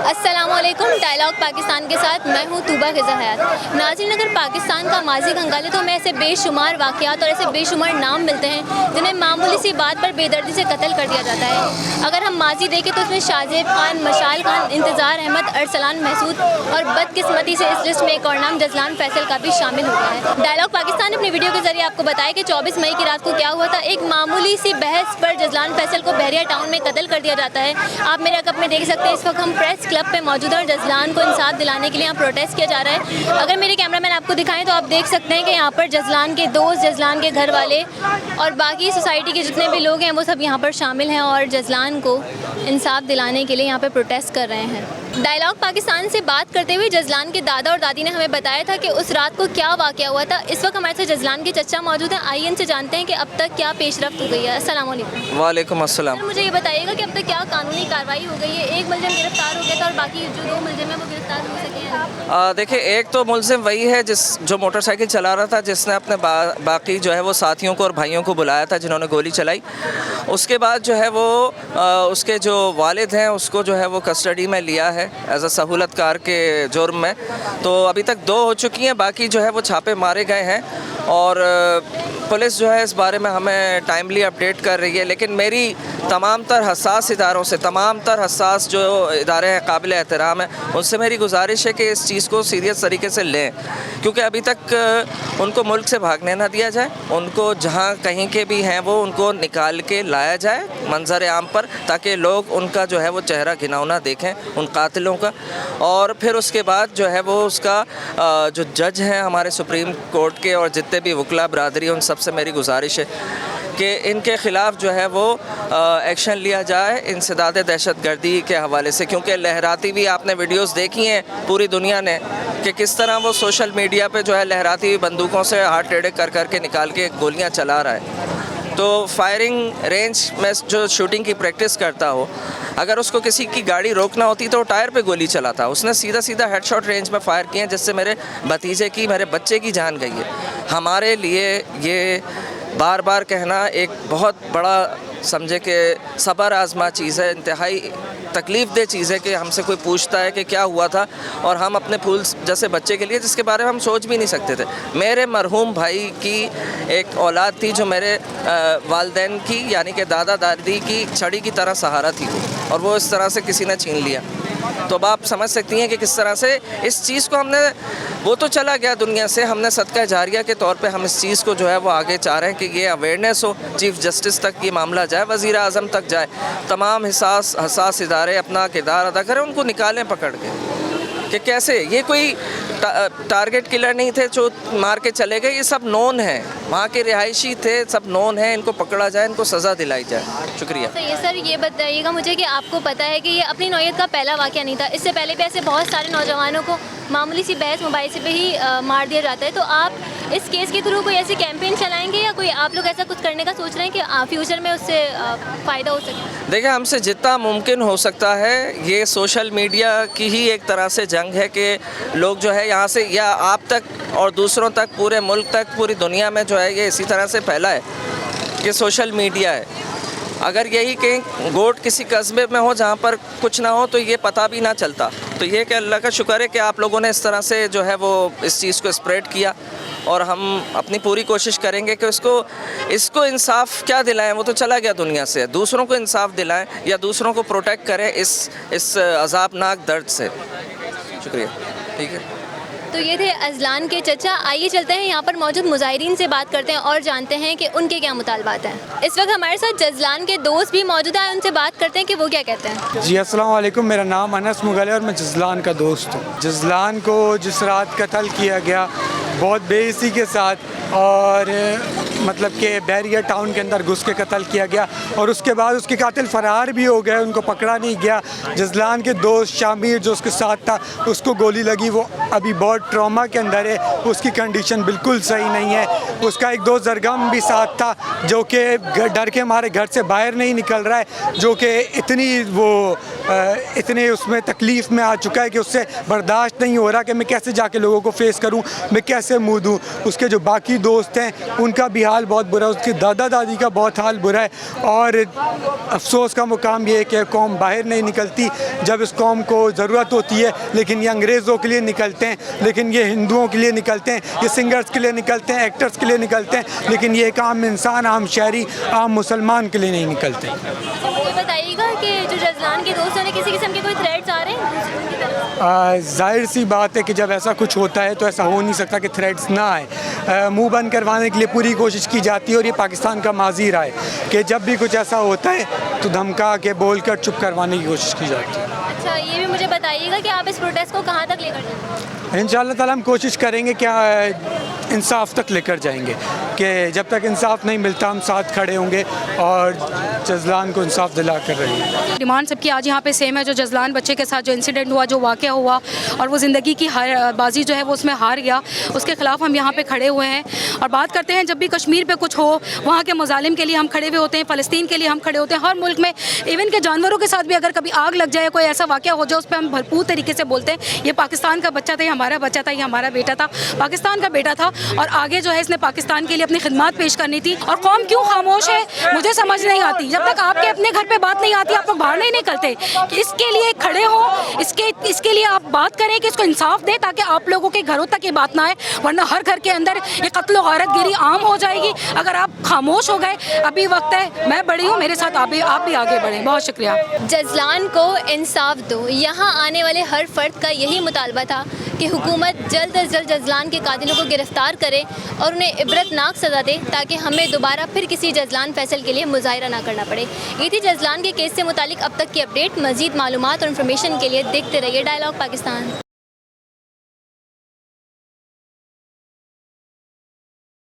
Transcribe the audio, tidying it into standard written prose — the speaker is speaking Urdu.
السلام علیکم، ڈائلاگ پاکستان کے ساتھ میں ہوں طوبہ خضر حیات۔ ناظرین، اگر پاکستان کا ماضی کھنگالے تو ہمیں ایسے بے شمار واقعات اور ایسے بے شمار نام ملتے ہیں جنہیں معمولی سی بات پر بے دردی سے قتل کر دیا جاتا ہے۔ اگر ہم ماضی دیکھیں تو اس میں شاہزیب خان، مشال خان، انتظار احمد، ارسلان محسود اور بدقسمتی سے اس لسٹ میں ایک اور نام جزلان فیصل کا بھی شامل ہو گیا ہے۔ ڈائلاگ پاکستان نے اپنی ویڈیو کے ذریعے آپ کو بتایا کہ 24 مئی کی رات کو کیا ہوا تھا۔ ایک معمولی سی بحث پر جزلان فیصل کو بحریہ ٹاؤن میں قتل کر دیا جاتا ہے۔ آپ میرے عقب میں دیکھ سکتے ہیں اس وقت ہم پریس کلب پہ موجود ہیں اور جزلان کو انصاف دلانے کے لیے یہاں پروٹیسٹ کیا جا رہا ہے۔ اگر میرے کیمرہ مین آپ کو دکھائیں تو آپ دیکھ سکتے ہیں کہ یہاں پر جزلان کے دوست، جزلان کے گھر والے اور باقی سوسائٹی کے جتنے بھی لوگ ہیں وہ سب یہاں پر شامل ہیں اور جزلان کو انصاف دلانے کے لیے یہاں پہ پروٹیسٹ کر رہے ہیں۔ ڈائلاگ پاکستان سے بات کرتے ہوئے جزلان کے دادا اور دادی نے ہمیں بتایا تھا کہ اس رات کو کیا واقعہ ہوا تھا۔ اس وقت ہمارے ساتھ جزلان کے چچا موجود ہیں، آئیے ان سے جانتے ہیں کہ اب تک کیا پیش رفت ہو گئی ہے۔ السلام علیکم۔ وعلیکم السلام۔ مجھے یہ بتائیے گا کہ اب تک کیا قانونی کارروائی ہو گئی ہے؟ ایک ملزم گرفتار ہو گیا تھا اور باقی جو 2 ملزم ہیں وہ گرفتار ہو سکے ہیں؟ دیکھیں، ایک تو ملزم وہی ہے جو موٹر سائیکل چلا رہا تھا، جس نے اپنے باقی جو ہے وہ ساتھیوں کو اور بھائیوں کو بلایا تھا جنہوں نے گولی چلائی۔ اس کے بعد جو ہے وہ اس کے جو والد ہیں اس کو جو ہے وہ کسٹڈی میں لیا ہے ایز اے سہولت کار کے جرم میں۔ تو ابھی تک 2 ہو چکی ہیں، باقی جو ہے وہ چھاپے مارے گئے ہیں اور پولیس جو ہے اس بارے میں ہمیں ٹائملی اپڈیٹ کر رہی ہے۔ لیکن میری تمام تر حساس اداروں سے، تمام تر حساس جو ادارے ہیں قابل احترام ہیں، ان سے میری گزارش ہے کہ اس چیز کو سیریس طریقے سے لیں، کیونکہ ابھی تک ان کو ملک سے بھاگنے نہ دیا جائے۔ ان کو جہاں کہیں کے بھی ہیں وہ ان کو نکال کے لایا جائے منظر عام پر، تاکہ لوگ ان کا جو ہے وہ چہرہ گھناؤنا دیکھیں ان قاتلوں کا۔ اور پھر اس کے بعد جو ہے وہ اس کا جو جج ہیں ہمارے سپریم کورٹ کے اور جتنے بھی وکلا برادری، ان سب سے میری گزارش ہے کہ ان کے خلاف جو ہے وہ ایکشن لیا جائے انسداد دہشت گردی کے حوالے سے، کیونکہ لہراتی بھی آپ نے ویڈیوز دیکھی ہیں پوری دنیا نے کہ کس طرح وہ سوشل میڈیا پہ جو ہے لہراتی ہوئی بندوقوں سے ہاتھ ٹیڑھے کر کر کے نکال کے گولیاں چلا رہا ہے۔ تو فائرنگ رینج میں جو شوٹنگ کی پریکٹس کرتا ہو، اگر اس کو کسی کی گاڑی روکنا ہوتی تو وہ ٹائر پہ گولی چلاتا۔ اس نے سیدھا سیدھا ہیڈ شاٹ رینج میں فائر کیے ہیں، جس سے میرے بھتیجے کی، میرے بچے کی جان گئی ہے۔ ہمارے لیے یہ بار بار کہنا ایک بہت بڑا سمجھے کہ صبر آزما چیز ہے، انتہائی تکلیف دہ چیز ہے کہ ہم سے کوئی پوچھتا ہے کہ کیا ہوا تھا، اور ہم اپنے پھول جیسے بچے کے لیے جس کے بارے میں ہم سوچ بھی نہیں سکتے تھے۔ میرے مرحوم بھائی کی ایک اولاد تھی جو میرے والدین کی یعنی کہ دادا دادی کی چھڑی کی طرح سہارا تھی، اور وہ اس طرح سے کسی نے چھین لیا۔ تو اب آپ سمجھ سکتی ہیں کہ کس طرح سے اس چیز کو ہم نے، وہ تو چلا گیا دنیا سے، ہم نے صدقہ جاریہ کے طور پہ ہم اس چیز کو جو ہے وہ آگے چاہ رہے ہیں کہ یہ اویئرنیس ہو، چیف جسٹس تک یہ معاملہ جائے، وزیر اعظم تک جائے، تمام حساس ادارے اپنا کردار ادا کریں، ان کو نکالیں پکڑ کے کہ کیسے یہ کوئی ٹارگٹ کلر نہیں تھے جو مار کے چلے گئے، یہ سب نون ہیں، وہاں کے رہائشی تھے، سب نون ہیں، ان کو پکڑا جائے، ان کو سزا دلائی جائے۔ شکریہ۔ سر یہ بتائیے گا مجھے کہ آپ کو پتہ ہے کہ یہ اپنی نوعیت کا پہلا واقعہ نہیں تھا، اس سے پہلے بھی ایسے بہت سارے نوجوانوں کو معمولی سی بحث موبائل سے پہ ہی مار دیا جاتا ہے، تو آپ اس کیس کے تھرو کوئی ایسی کیمپین چلائیں گے یا کوئی آپ لوگ ایسا کچھ کرنے کا سوچ رہے ہیں کہ فیوچر میں اس سے فائدہ ہو سکے؟ دیکھیں، ہم سے جتنا ممکن ہو سکتا ہے، یہ سوشل میڈیا کی ہی ایک طرح سے جنگ ہے کہ لوگ جو ہے یہاں سے یا آپ تک اور دوسروں تک، پورے ملک تک، پوری دنیا میں جو ہے یہ اسی طرح سے پھیلا ہے کہ سوشل میڈیا ہے۔ اگر یہی کہیں گوٹ کسی قصبے میں ہو جہاں پر کچھ نہ ہو تو یہ پتہ بھی نہ چلتا۔ تو یہ کہ اللہ کا شکر ہے کہ آپ لوگوں نے اس طرح سے جو ہے وہ اس چیز کو اسپریڈ کیا، اور ہم اپنی پوری کوشش کریں گے کہ اس کو انصاف کیا دلائیں، وہ تو چلا گیا دنیا سے، دوسروں کو انصاف دلائیں یا دوسروں کو پروٹیکٹ کریں اس عذابناک درد سے۔ شکریہ۔ ٹھیک ہے۔ تو یہ تھے اذلان کے چچا۔ آئیے چلتے ہیں یہاں پر موجود مظاہرین سے بات کرتے ہیں اور جانتے ہیں کہ ان کے کیا مطالبات ہیں۔ اس وقت ہمارے ساتھ جزلان کے دوست بھی موجود ہیں، ان سے بات کرتے ہیں کہ وہ کیا کہتے ہیں۔ جی السلام علیکم، میرا نام انس مغل ہے اور میں جزلان کا دوست ہوں۔ جزلان کو جس رات قتل کیا گیا بہت بے حسی کے ساتھ، اور مطلب کہ بحریہ ٹاؤن کے اندر گھس کے قتل کیا گیا، اور اس کے بعد اس کے قاتل فرار بھی ہو گئے، ان کو پکڑا نہیں گیا۔ جزلان کے دوست شامیر جو اس کے ساتھ تھا، اس کو گولی لگی، وہ ابھی بہت ٹراما کے اندر ہے، اس کی کنڈیشن بالکل صحیح نہیں ہے۔ اس کا ایک دوست زرگم بھی ساتھ تھا جو کہ ڈر کے ہمارے گھر سے باہر نہیں نکل رہا ہے، جو کہ اتنے اس میں تکلیف میں آ چکا ہے کہ اس سے برداشت نہیں ہو رہا کہ میں کیسے جا کے لوگوں کو فیس کروں، میں کیسے منہ دوں۔ اس کے جو باقی دوست ہیں ان کا بھی حال بہت برا ہے, اس کی دادا دادی کا بہت حال برا ہے. اور افسوس کا مقام یہ ہے کہ قوم باہر نہیں نکلتی جب اس قوم کو ضرورت ہوتی ہے, لیکن یہ انگریزوں کے لیے نکلتے ہیں, لیکن یہ ہندوؤں کے لیے نکلتے ہیں, یہ سنگرز کے لیے نکلتے ہیں, ایکٹرز کے لیے نکلتے ہیں, لیکن یہ ایک عام انسان, عام شہری, عام مسلمان کے لیے نہیں نکلتے. مجھے بتائیے گا کہ جو جزلان کے دوست ہیں کسی قسم کے کوئی تھریٹس آ رہے ہیں ان کی طرف؟ ظاہر سی بات ہے کہ جب ایسا کچھ ہوتا ہے تو ایسا ہو نہیں سکتا کہ تھریٹس نہ آئے. منہ بند کروانے کے لیے پوری کوشش کی جاتی ہے, اور یہ پاکستان کا ماضی رہا ہے کہ جب بھی کچھ ایسا ہوتا ہے تو دھمکا کے بول کر چپ کروانے کی کوشش کی جاتی ہے. اچھا, یہ بھی مجھے بتائیے گا کہ آپ اس پروٹیسٹ کو کہاں تک لے کر جائیں گے؟ انشاءاللہ تعالیٰ ہم کوشش کریں گے کہ انصاف تک لے کر جائیں گے, کہ جب تک انصاف نہیں ملتا ہم ساتھ کھڑے ہوں گے اور جزلان کو انصاف دلا کر رہیں گے. ڈیمانڈ سب کی آج یہاں پہ سیم ہے. جو جزلان بچے کے ساتھ جو انسیڈنٹ ہوا, جو واقعہ ہوا, اور وہ زندگی کی بازی جو ہے وہ اس میں ہار گیا, اس کے خلاف ہم یہاں پہ کھڑے ہوئے ہیں. اور بات کرتے ہیں جب بھی کشمیر پہ کچھ ہو, وہاں کے مظالم کے لیے ہم کھڑے ہوئے ہوتے ہیں, فلسطین کے لیے ہم کھڑے ہوتے ہیں, ہر ملک میں ایون کہ جانوروں کے ساتھ بھی اگر کبھی آگ لگ جائے, کوئی ایسا واقعہ ہو جائے, اس پہ ہم بھرپور طریقے سے بولتے ہیں یہ پاکستان کا بچہ تھا, یہ ہمارا بچہ تھا, یہ ہمارا بیٹا تھا, پاکستان کا بیٹا تھا, اور آگے جو ہے اس نے پاکستان کے لیے اپنی خدمات پیش کرنی تھی. اور قوم کیوں خاموش ہے مجھے سمجھ نہیں آتی. جب تک آپ کے اپنے گھر پہ بات نہیں آتی آپ لوگ باہر نہیں نکلتے. اس کے لیے کھڑے ہوں, اس کے لیے آپ بات کریں کہ اس کو انصاف دیں تاکہ آپ لوگوں کے گھروں تک یہ بات نہ آئے, ورنہ ہر گھر کے اندر یہ قتل و غارت گیری عام ہو جائے گی اگر آپ خاموش ہو گئے. ابھی وقت ہے, میں بڑی ہوں, میرے ساتھ آپ بھی آگے بڑھیں. بہت شکریہ. جزلان کو انصاف دو, یہاں آنے والے ہر فرد کا یہی مطالبہ تھا کہ حکومت جلد از جلد جزلان کے قاتلوں کو گرفتار کرے اور انہیں عبرتناک سزا دے تاکہ ہمیں دوبارہ پھر کسی جزلان فیصل کے لیے مظاہرہ نہ کرنا پڑے. یہ تھی جزلان کے کیس سے متعلق اب تک کی اپڈیٹ. مزید معلومات اور انفارمیشن کے لیے دیکھتے رہیے ڈائلاگ پاکستان.